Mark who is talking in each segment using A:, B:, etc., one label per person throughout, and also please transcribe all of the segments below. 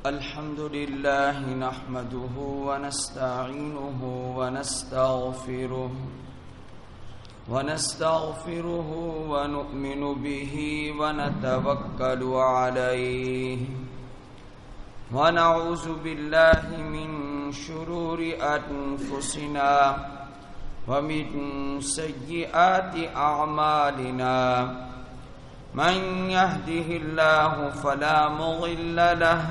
A: الحمد لله نحمده ونستعينه ونستغفره ونؤمن به ونتوكل عليه ونعوذ بالله من شرور أنفسنا ومن سيئات أعمالنا من يهده الله فلا مضل له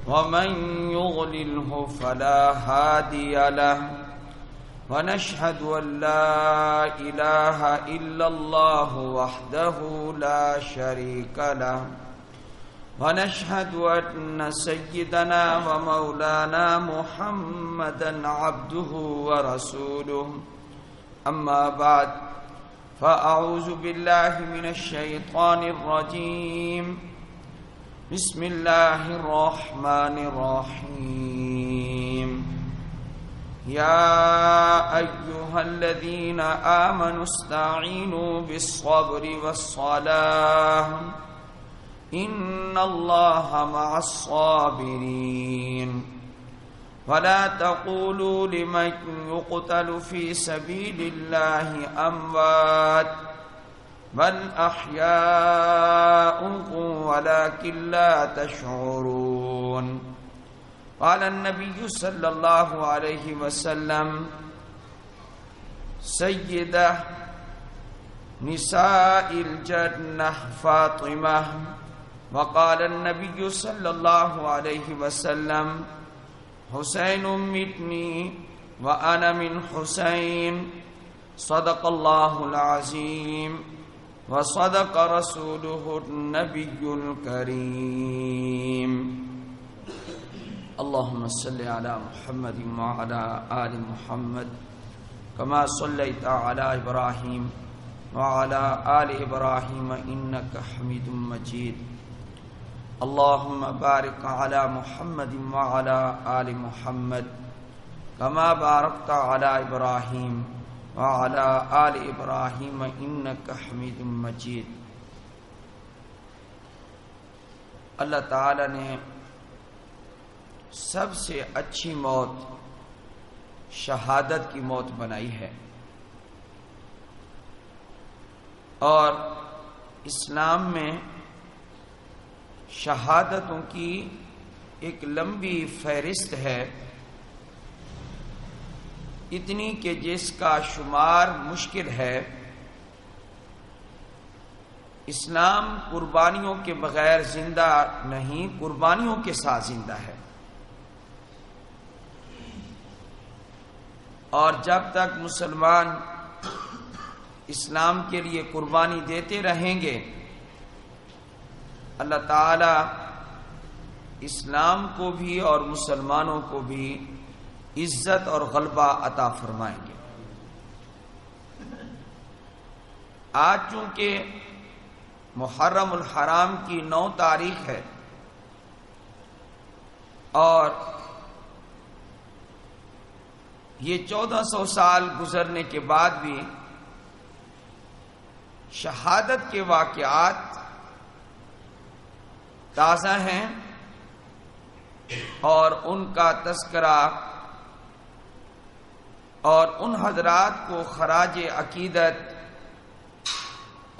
A: ومن يضلله فلا هادي له ونشهد أن لا إله إلا الله وحده لا شريك له ونشهد أن سيدنا ومولانا محمدا عبده ورسوله أما بعد فأعوذ بالله من الشيطان الرجيم بسم الله الرحمن الرحيم يا أيها الذين آمنوا استعينوا بالصبر والصلاة إن الله مع الصابرين ولا تقولوا لمن يقتل في سبيل الله أموات بل أحياء ولكن لا تشعرون قال النبي صلى الله عليه وسلم سيدة نساء الجنة فاطمة وقال النبي صلى الله عليه وسلم حسين مني وأنا من حسين صدق الله العظيم وصدق رسوله النبي الكريم اللهم صل على محمد وعلى آل محمد كما صليت على إبراهيم وعلى آل إبراهيم إنك حميد مجيد اللهم بارك على محمد وعلى آل محمد كما باركت على إبراهيم وعلى آل إبراهيم إنك حميد مجيد۔ اللہ تعالی نے سب سے اچھی موت شہادت کی موت بنائی ہے، اور اسلام میں شہادتوں کی ایک لمبی فہرست ہے، اتنی کہ جس کا شمار مشکل ہے۔ اسلام قربانیوں کے بغیر زندہ نہیں، قربانیوں کے ساتھ زندہ ہے، اور جب تک مسلمان اسلام کے لیے قربانی دیتے رہیں گے اللہ تعالی اسلام کو بھی اور مسلمانوں کو بھی عزت اور غلبہ عطا فرمائیں گے۔ آج چونکہ محرم الحرام کی 9 تاریخ ہے، اور یہ 1400 سال گزرنے کے بعد بھی شہادت کے واقعات تازہ ہیں، اور ان کا تذکرہ اور ان حضرات کو خراج عقیدت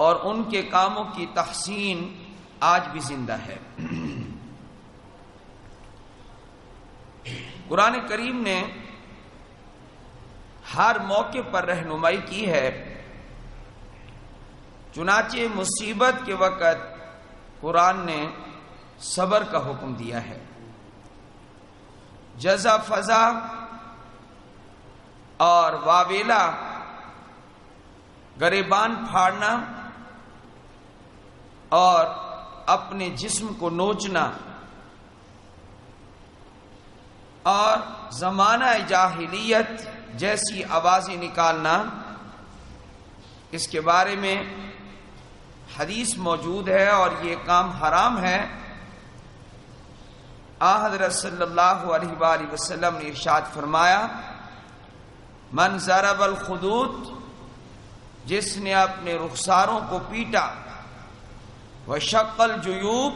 A: اور ان کے کاموں کی تحسین آج بھی زندہ ہے۔ قرآن کریم نے ہر موقع پر رہنمائی کی ہے، چنانچہ مصیبت کے وقت قرآن نے صبر کا حکم دیا ہے، جزا فضا اور واویلا گریبان پھاڑنا اور اپنے جسم کو نوچنا اور زمانہ جاہلیت جیسی آوازیں نکالنا، اس کے بارے میں حدیث موجود ہے، اور یہ کام حرام ہے۔ حضرت صلی اللہ علیہ وآلہ وسلم نے ارشاد فرمایا، من ضرب الخدود، جس نے اپنے رخساروں کو پیٹا، وشق الجیوب،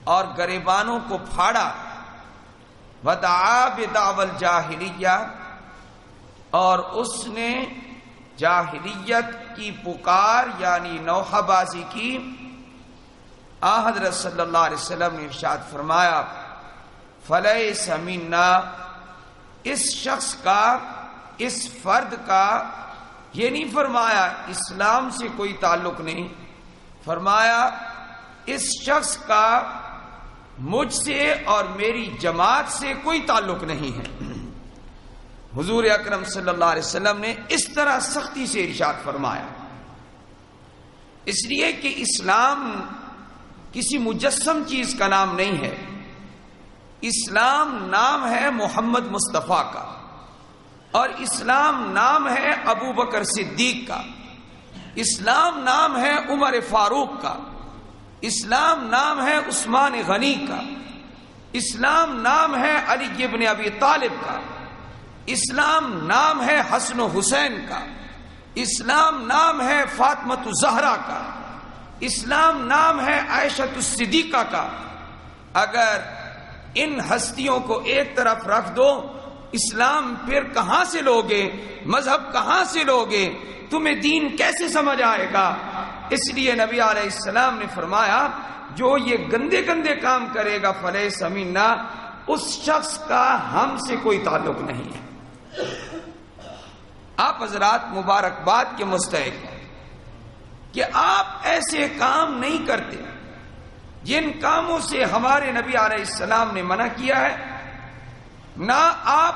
A: اور گریبانوں کو پھاڑا، ودعا بدعوى الجاہلیہ، اور اس نے جاہلیت کی پکار یعنی نوحہ بازی کی۔ حضرت صلی اللہ علیہ وسلم نے ارشاد فرمایا فلیس منا، اس شخص کا، اس فرد کا، یہ نہیں فرمایا اسلام سے کوئی تعلق نہیں، فرمایا اس شخص کا مجھ سے اور میری جماعت سے کوئی تعلق نہیں ہے۔ حضور اکرم صلی اللہ علیہ وسلم نے اس طرح سختی سے ارشاد فرمایا، اس لیے کہ اسلام کسی مجسم چیز کا نام نہیں ہے، اسلام نام ہے محمد مصطفیٰ کا، اور اسلام نام ہے ابو بکر صدیق کا، اسلام نام ہے عمر فاروق کا، اسلام نام ہے عثمان غنی کا، اسلام نام ہے علی ابن ابی طالب کا، اسلام نام ہے حسن و حسین کا، اسلام نام ہے فاطمۃ الزہرا کا، اسلام نام ہے عائشہ الصدیقہ کا۔ اگر ان ہستیوں کو ایک طرف رکھ دو، اسلام پھر کہاں سے لوگے، مذہب کہاں سے لوگے، تمہیں دین کیسے سمجھ آئے گا؟ اس لیے نبی علیہ السلام نے فرمایا جو یہ گندے گندے کام کرے گا فلیس منا، اس شخص کا ہم سے کوئی تعلق نہیں ہے۔ آپ حضرات مبارکباد کے مستحق ہیں کہ آپ ایسے کام نہیں کرتے جن کاموں سے ہمارے نبی علیہ السلام نے منع کیا ہے۔ نہ آپ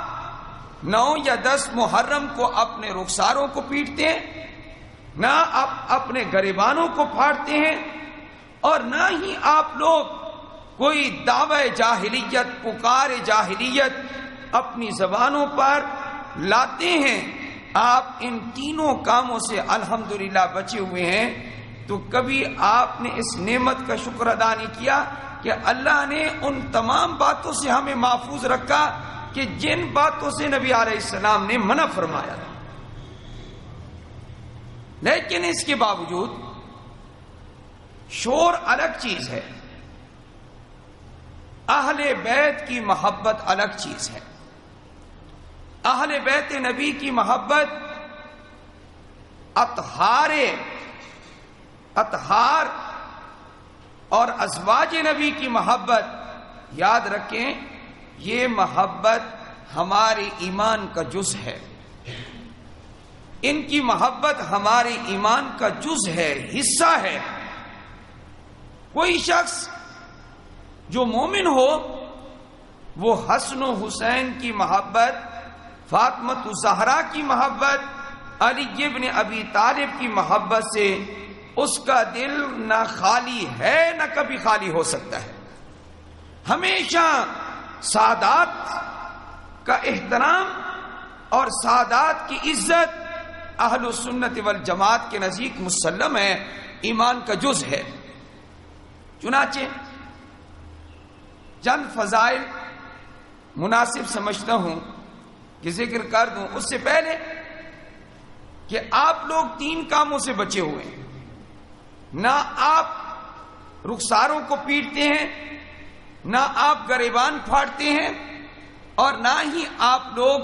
A: 9 یا 10 محرم کو اپنے رخساروں کو پیٹتے ہیں، نہ آپ اپنے گریبانوں کو پھاڑتے ہیں، اور نہ ہی آپ لوگ کوئی دعوی جاہلیت، پکار جاہلیت اپنی زبانوں پر لاتے ہیں۔ آپ ان تینوں کاموں سے الحمدللہ بچے ہوئے ہیں، تو کبھی آپ نے اس نعمت کا شکر ادا نہیں کیا کہ اللہ نے ان تمام باتوں سے ہمیں محفوظ رکھا کہ جن باتوں سے نبی علیہ السلام نے منع فرمایا تھا۔ لیکن اس کے باوجود شور الگ چیز ہے، اہل بیت کی محبت الگ چیز ہے۔ اہل بیت نبی کی محبت اطہار اور ازواج نبی کی محبت، یاد رکھیں یہ محبت ہمارے ایمان کا جز ہے، ان کی محبت ہمارے ایمان کا جز ہے، حصہ ہے۔ کوئی شخص جو مومن ہو وہ حسن و حسین کی محبت، فاطمۃ الزہرا کی محبت، علی ابن ابی طالب کی محبت سے اس کا دل نہ خالی ہے نہ کبھی خالی ہو سکتا ہے۔ ہمیشہ سادات کا احترام اور سادات کی عزت اہل سنت والجماعت کے نزدیک مسلم ہے، ایمان کا جز ہے۔ چنانچہ چند فضائل مناسب سمجھتا ہوں کہ ذکر کر دوں، اس سے پہلے کہ آپ لوگ 3 کاموں سے بچے ہوئے ہیں۔ نہ آپ رخساروں کو پیٹتے ہیں، نہ آپ گریبان پھاڑتے ہیں، اور نہ ہی آپ لوگ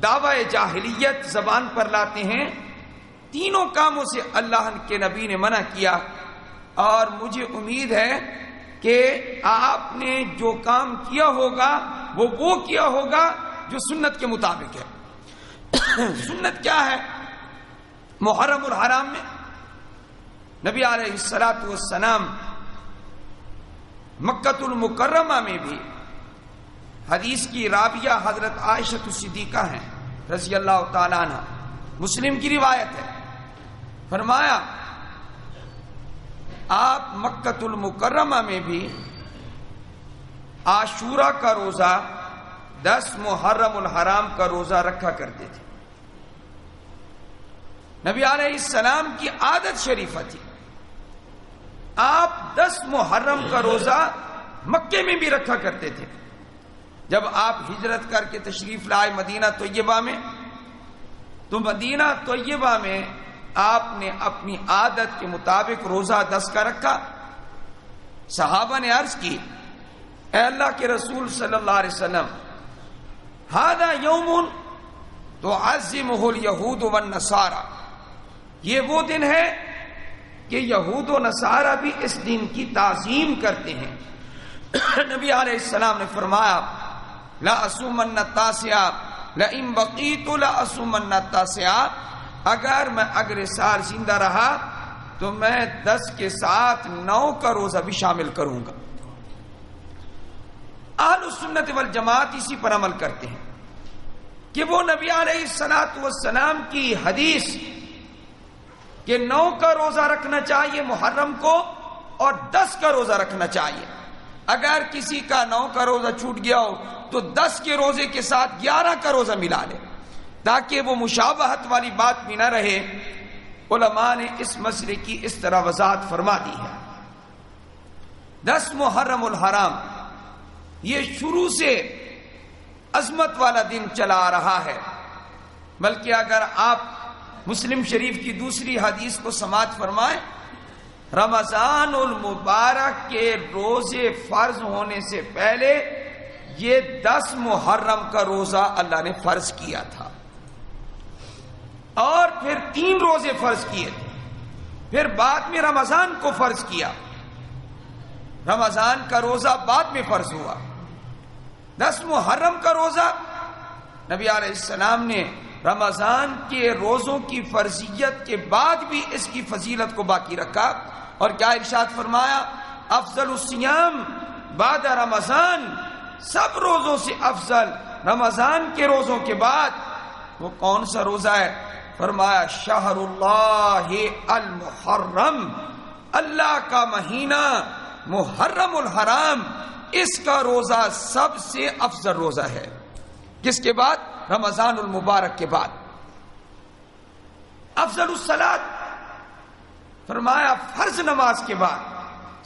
A: دعوی جاہلیت زبان پر لاتے ہیں۔ تینوں کاموں سے اللہ کے نبی نے منع کیا، اور مجھے امید ہے کہ آپ نے جو کام کیا ہوگا وہ کیا ہوگا جو سنت کے مطابق ہے۔ سنت کیا ہے؟ محرم الحرام میں نبی علیہ الصلوۃ والسلام مکۃ المکرمہ میں بھی، حدیث کی راویہ حضرت عائشہ صدیقہ ہیں رضی اللہ تعالی عنہ، مسلم کی روایت ہے، فرمایا آپ مکۃ المکرمہ میں بھی عاشورہ کا روزہ، 10 محرم الحرام کا روزہ رکھا کرتے تھے۔ نبی علیہ السلام کی عادت شریفہ تھی، آپ 10 محرم کا روزہ مکے میں بھی رکھا کرتے تھے۔ جب آپ ہجرت کر کے تشریف لائے مدینہ طیبہ میں، تو مدینہ طیبہ میں آپ نے اپنی عادت کے مطابق روزہ 10 کا رکھا۔ صحابہ نے عرض کی اے اللہ کے رسول صلی اللہ علیہ وسلم، ھذا یوم تعظمہ الیہود والنصارى، یہ وہ دن ہے کہ یہود و نصارہ بھی اس دن کی تعظیم کرتے ہیں۔ نبی علیہ السلام نے فرمایا لا اصومن التاسع لئن بقیت لاصومن التاسع، اگر میں اگلے سال زندہ رہا تو میں 10 کے ساتھ 9 کا روزہ بھی شامل کروں گا۔ اہل سنت والجماعت اسی پر عمل کرتے ہیں کہ وہ نبی علیہ السلام کی حدیث کہ 9 کا روزہ رکھنا چاہیے محرم کو اور 10 کا روزہ رکھنا چاہیے، اگر کسی کا 9 کا روزہ چھوٹ گیا ہو تو 10 کے روزے کے ساتھ 11 کا روزہ ملا لے، تاکہ وہ مشابہت والی بات بھی نہ رہے۔ علماء نے اس مسئلے کی اس طرح وضاحت فرما دی ہے۔ 10 محرم الحرام یہ شروع سے عظمت والا دن چلا آ رہا ہے، بلکہ اگر آپ مسلم شریف کی دوسری حدیث کو سماعت فرمائیں، رمضان المبارک کے روزے فرض ہونے سے پہلے یہ 10 محرم کا روزہ اللہ نے فرض کیا تھا، اور پھر 3 روزے فرض کیے تھے، پھر بعد میں رمضان کو فرض کیا، رمضان کا روزہ بعد میں فرض ہوا۔ 10 محرم کا روزہ نبی علیہ السلام نے رمضان کے روزوں کی فرضیت کے بعد بھی اس کی فضیلت کو باقی رکھا، اور کیا ارشاد فرمایا، افضل الصیام بعد رمضان، سب روزوں سے افضل رمضان کے روزوں کے بعد وہ کون سا روزہ ہے؟ فرمایا شہر اللہ المحرم، اللہ کا مہینہ محرم الحرام، اس کا روزہ سب سے افضل روزہ ہے۔ کس کے بعد؟ رمضان المبارک کے بعد۔ افضل الصلاۃ، فرمایا فرض نماز کے بعد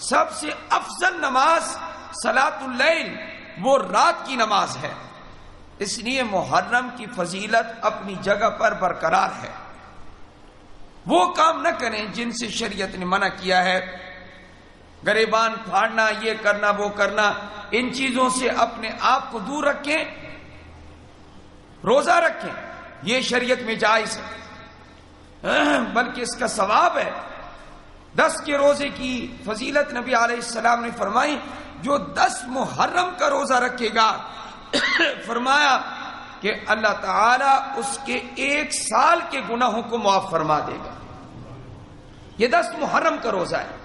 A: سب سے افضل نماز صلاۃ اللیل، وہ رات کی نماز ہے۔ اس لیے محرم کی فضیلت اپنی جگہ پر برقرار ہے۔ وہ کام نہ کریں جن سے شریعت نے منع کیا ہے، گریبان پھاڑنا، یہ کرنا وہ کرنا، ان چیزوں سے اپنے آپ کو دور رکھیں، روزہ رکھیں، یہ شریعت میں جائز ہے، بلکہ اس کا ثواب ہے۔ 10 کے روزے کی فضیلت نبی علیہ السلام نے فرمائی، جو 10 محرم کا روزہ رکھے گا فرمایا کہ اللہ تعالیٰ اس کے 1 سال کے گناہوں کو معاف فرما دے گا۔ یہ 10 محرم کا روزہ ہے،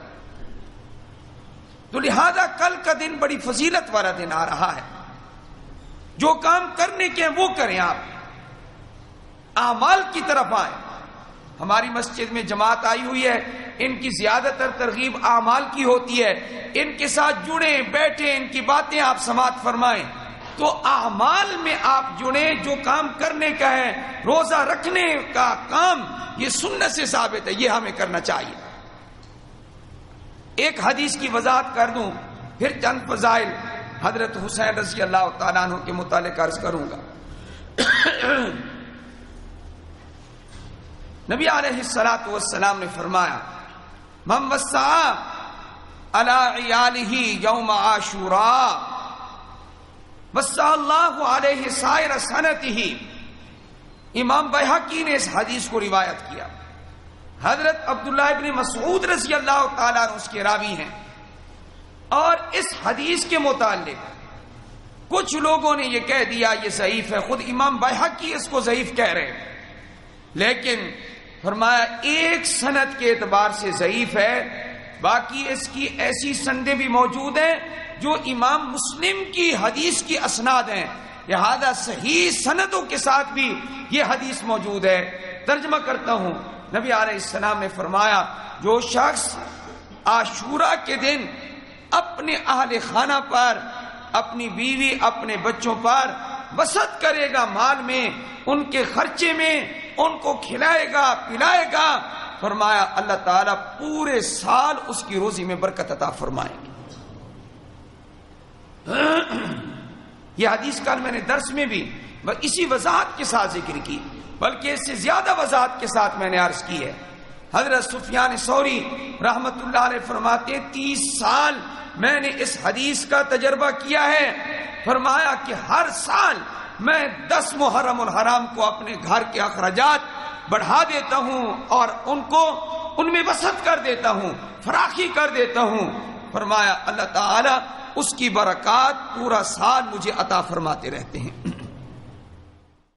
A: تو لہذا کل کا دن بڑی فضیلت والا دن آ رہا ہے۔ جو کام کرنے کے ہیں وہ کریں، آپ اعمال کی طرف آئیں۔ ہماری مسجد میں جماعت آئی ہوئی ہے، ان کی زیادہ تر ترغیب اعمال کی ہوتی ہے، ان کے ساتھ جڑیں، بیٹھیں، ان کی باتیں آپ سماعت فرمائیں، تو اعمال میں آپ جڑیں۔ جو کام کرنے کا ہے، روزہ رکھنے کا کام، یہ سنت سے ثابت ہے، یہ ہمیں کرنا چاہیے۔ ایک حدیث کی وضاحت کر دوں، پھر چند فضائل حضرت حسین رضی اللہ تعالیٰ عنہ کے متعلق عرض کروں گا۔ نبی علیہ السلام نے فرمایا من وسع علی عیالہ یوم عاشوراء وسع اللہ علیہ سائر سنتہ۔ امام بیہقی نے اس حدیث کو روایت کیا، حضرت عبداللہ ابن مسعود رضی اللہ تعالیٰ عنہ اس کے راوی ہیں، اور اس حدیث کے متعلق کچھ لوگوں نے یہ کہہ دیا یہ ضعیف ہے، خود امام بیہقی اس کو ضعیف کہہ رہے ہیں، لیکن فرمایا ایک سند کے اعتبار سے ضعیف ہے، باقی اس کی ایسی سندیں بھی موجود ہیں جو امام مسلم کی حدیث کی اسناد ہیں، لہذا صحیح سندوں کے ساتھ بھی یہ حدیث موجود ہے۔ ترجمہ کرتا ہوں، نبی علیہ السلام نے فرمایا جو شخص عاشورہ کے دن اپنے اہل خانہ پر، اپنی بیوی، اپنے بچوں پر وسعت کرے گا، مال میں، ان کے خرچے میں، ان کو کھلائے گا پلائے گا، فرمایا اللہ تعالیٰ پورے سال اس کی روزی میں برکت عطا فرمائیں گے۔ یہ حدیث کل میں نے درس میں بھی اسی وضاحت کے ساتھ ذکر کی، بلکہ اس سے زیادہ وضاحت کے ساتھ میں نے عرض کی ہے حضرت سفیان ثوری رحمت اللہ علیہ فرماتے ہیں 30 سال میں نے اس حدیث کا تجربہ کیا ہے. فرمایا کہ ہر سال میں 10 محرم الحرام کو اپنے گھر کے اخراجات بڑھا دیتا ہوں اور ان میں وسعت کر دیتا ہوں، فراخی کر دیتا ہوں. فرمایا اللہ تعالی اس کی برکات پورا سال مجھے عطا فرماتے رہتے ہیں.